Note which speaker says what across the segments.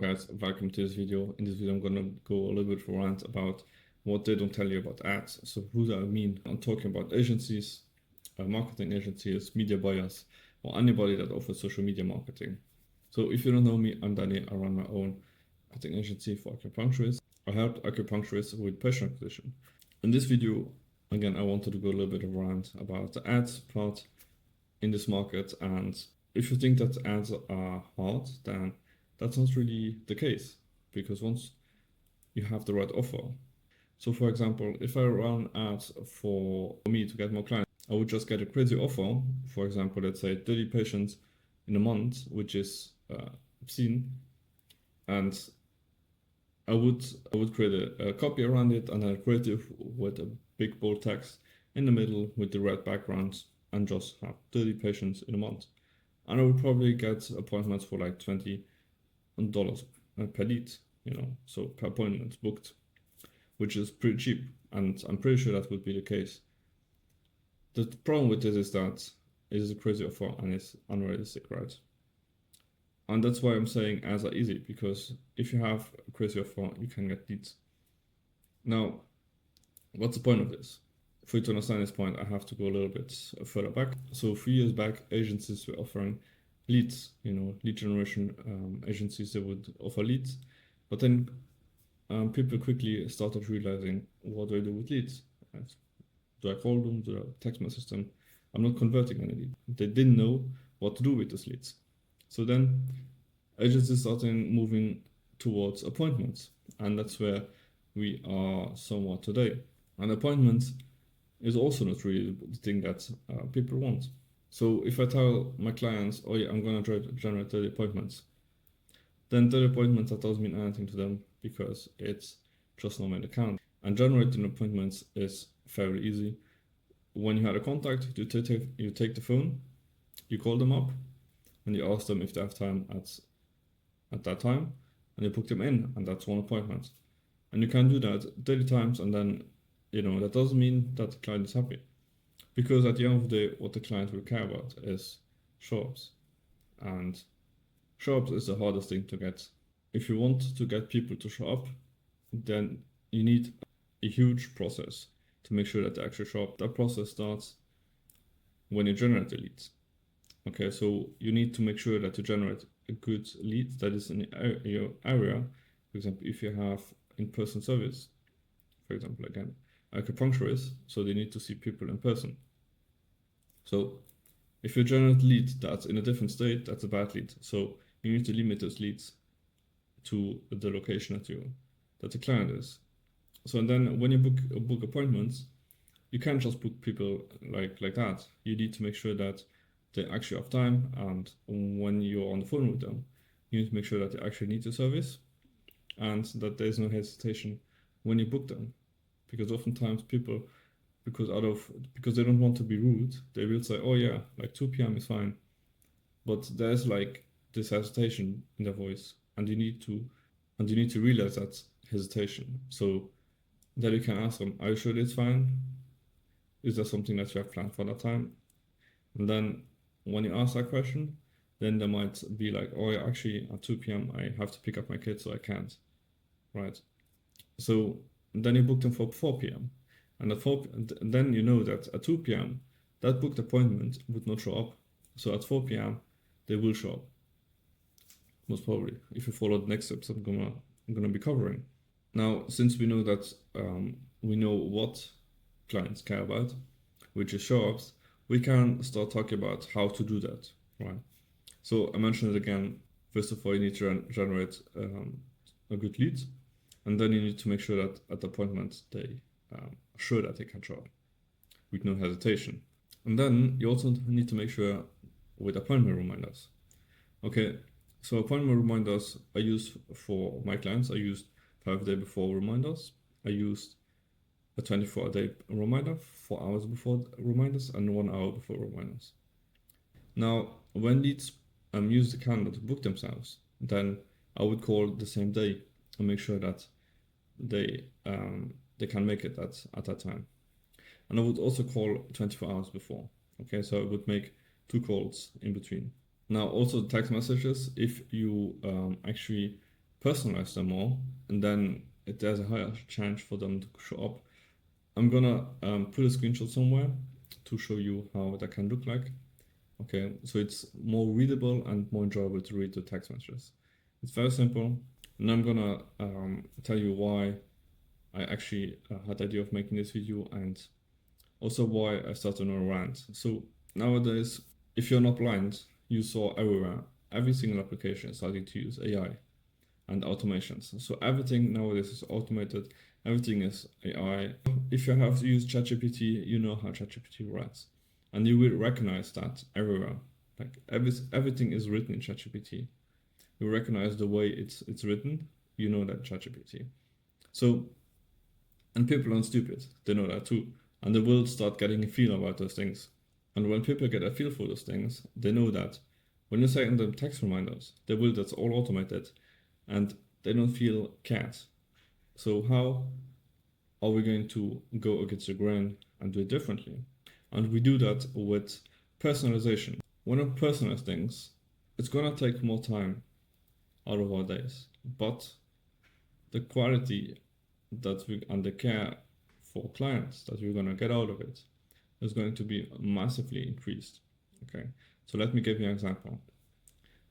Speaker 1: Alright guys, welcome to this video. In this video I'm gonna go a little bit for a rant about what they don't tell you about ads. So who do I mean? I'm talking about agencies, marketing agencies, media buyers, or anybody that offers social media marketing. So if you don't know me, I'm Danny. I run my own marketing agency for acupuncturists. I help acupuncturists with patient acquisition. In this video, again, I wanted to go a little bit of a rant about the ads part in this market, and if you think that ads are hard, then that's not really the case, because once you have the right offer. So for example, if I run ads for me to get more clients, I would just get a crazy offer. For example, let's say 30 patients in a month, which is obscene, and I would create a copy around it and a creative with a big bold text in the middle with the red background, and just have 30 patients in a month. And I would probably get appointments for like $20 per lead, so per appointment booked, which is pretty cheap, and I'm pretty sure that would be the case. The problem with this is that it is a crazy offer and it's unrealistic, right? And that's why I'm saying ads are easy, because if you have a crazy offer, you can get leads. Now, what's the point of this? For you to understand this point, I have to go a little bit further back. So 3 years back, agencies were offering leads, lead generation agencies that would offer leads. But then people quickly started realizing, what do I do with leads? Do I call them? Do I text message them? I'm not converting any lead. They didn't know what to do with those leads. So then agencies started moving towards appointments, and that's where we are somewhat today. And appointments is also not really the thing that people want. So if I tell my clients, oh yeah, I'm gonna try to generate 30 appointments, then 30 appointments, that doesn't mean anything to them, because it's just not an account. And generating appointments is fairly easy. When you had a contact, you take the phone, you call them up, and you ask them if they have time at that time, and you book them in, and that's one appointment. And you can do that 30 times, and then that doesn't mean that the client is happy, because at the end of the day, what the client will care about is show-ups, and show-ups is the hardest thing to get. If you want to get people to show up, then you need a huge process to make sure that they actually show up. That process starts when you generate the leads. Okay, so you need to make sure that you generate a good lead that is in your area. For example, if you have in-person service, for example, again, acupuncturists, so they need to see people in person. So if you generate lead that's in a different state, that's a bad lead. So you need to limit those leads to the location that the client is. So and then when you book appointments, you can't just book people like that. You need to make sure that they actually have time, and when you're on the phone with them, you need to make sure that they actually need the service, and that there's no hesitation when you book them. Because oftentimes people, because they don't want to be rude, they will say, oh yeah, like 2 p.m. is fine. But there's like this hesitation in their voice, and you need to realize that hesitation. So that you can ask them, are you sure it's fine? Is there something that you have planned for that time? And then when you ask that question, then they might be like, oh yeah, actually at 2 p.m. I have to pick up my kids, so I can't, right? So then you book them for 4 p.m. And then you know that at 2 p.m. that booked appointment would not show up. So at 4 p.m. they will show up, most probably, if you follow the next steps I'm gonna be covering. Now, since we know that we know what clients care about, which is show-ups, we can start talking about how to do that, right? So I mentioned it again. First of all, you need to generate a good lead, and then you need to make sure that at the appointment they are sure that they can show up with no hesitation. And then you also need to make sure with appointment reminders. Okay, so appointment reminders I use for my clients. I used 5 days before reminders. I used a 24-day reminder, 4 hours before reminders, and 1 hour before reminders. Now, when leads use the calendar to book themselves, then I would call the same day and make sure that they can make it at that time. And I would also call 24 hours before. Okay, so I would make 2 calls in between. Now, also text messages, if you actually personalize them more, and then there's a higher chance for them to show up. I'm gonna put a screenshot somewhere to show you how that can look like. Okay, so it's more readable and more enjoyable to read the text messages. It's very simple, and I'm gonna tell you why I actually had the idea of making this video, and also why I started on a rant. So nowadays, if you're not blind, you saw everywhere, every single application is starting to use AI and automations. So everything nowadays is automated, everything is AI. If you have used ChatGPT, you know how ChatGPT writes, and you will recognize that everywhere. Like everything is written in ChatGPT. You recognize the way it's written, you know that ChatGPT. So, and people aren't stupid, they know that too. And they will start getting a feel about those things. And when people get a feel for those things, they know that when you send them text reminders, they will, that's all automated, and they don't feel cared. So how are we going to go against the grain and do it differently? And we do that with personalization. When we personalize things, it's gonna take more time out of our days, but the quality that we and the care for clients that we're gonna get out of it is going to be massively increased. Okay, so let me give you an example.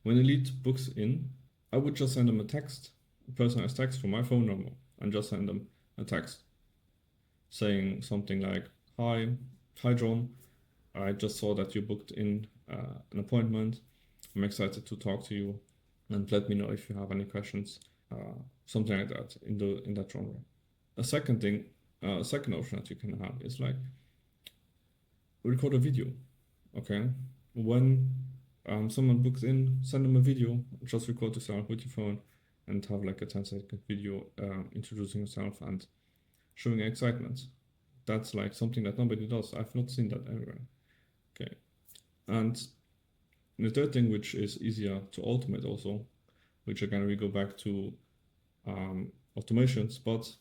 Speaker 1: When a lead books in, I would just send them a text, a personalized text from my phone number, and just send them a text saying something like, hi John, I just saw that you booked in an appointment. I'm excited to talk to you, and let me know if you have any questions, something like that in that genre. A second thing, second option that you can have is like record a video. Okay, when someone books in, send them a video. Just record yourself with your phone and have like a 10-second video introducing yourself and showing excitement. That's like something that nobody does. I've not seen that anywhere. Okay, and the third thing, which is easier to automate also, which again we go back to automations, but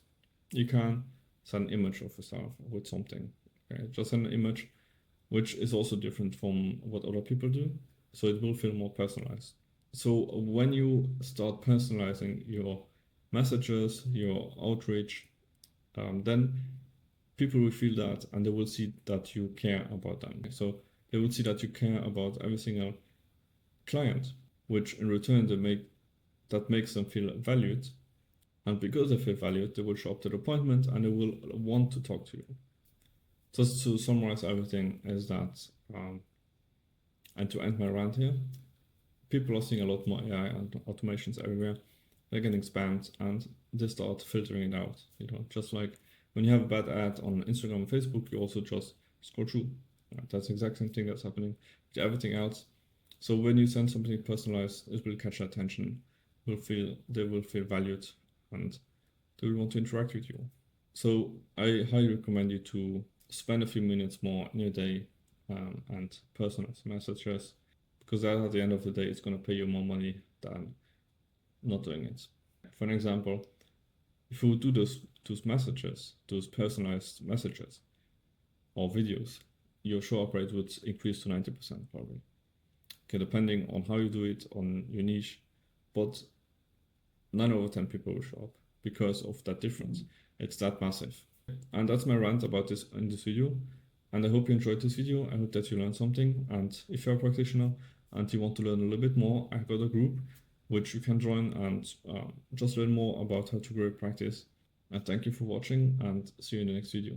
Speaker 1: you can send an image of yourself with something. Okay, just send an image, which is also different from what other people do, so it will feel more personalized. So when you start personalizing your messages, your outreach, then people will feel that, and they will see that you care about them. So they will see that you care about every single client, which in return that makes them feel valued. And because they feel valued, they will show up to the appointment and they will want to talk to you. Just to summarize everything is that, and to end my rant here, people are seeing a lot more AI and automations everywhere. They're getting spammed and they start filtering it out. Just like when you have a bad ad on Instagram and Facebook, you also just scroll through. That's the exact same thing that's happening with everything else. So when you send something personalized, it will catch their attention. They will feel valued, and they will want to interact with you. So I highly recommend you to spend a few minutes more in your day and personalize messages, because that at the end of the day, it's going to pay you more money than not doing it. For an example, if you would do those messages, those personalized messages or videos, your show up rate would increase to 90% probably. Okay, depending on how you do it, on your niche, but 9 over 10 people will show up because of that difference. It's that massive. And that's my rant about this in this video. And I hope you enjoyed this video. I hope that you learned something. And if you're a practitioner and you want to learn a little bit more, I've got a group which you can join and just learn more about how to grow your practice. And thank you for watching, and see you in the next video.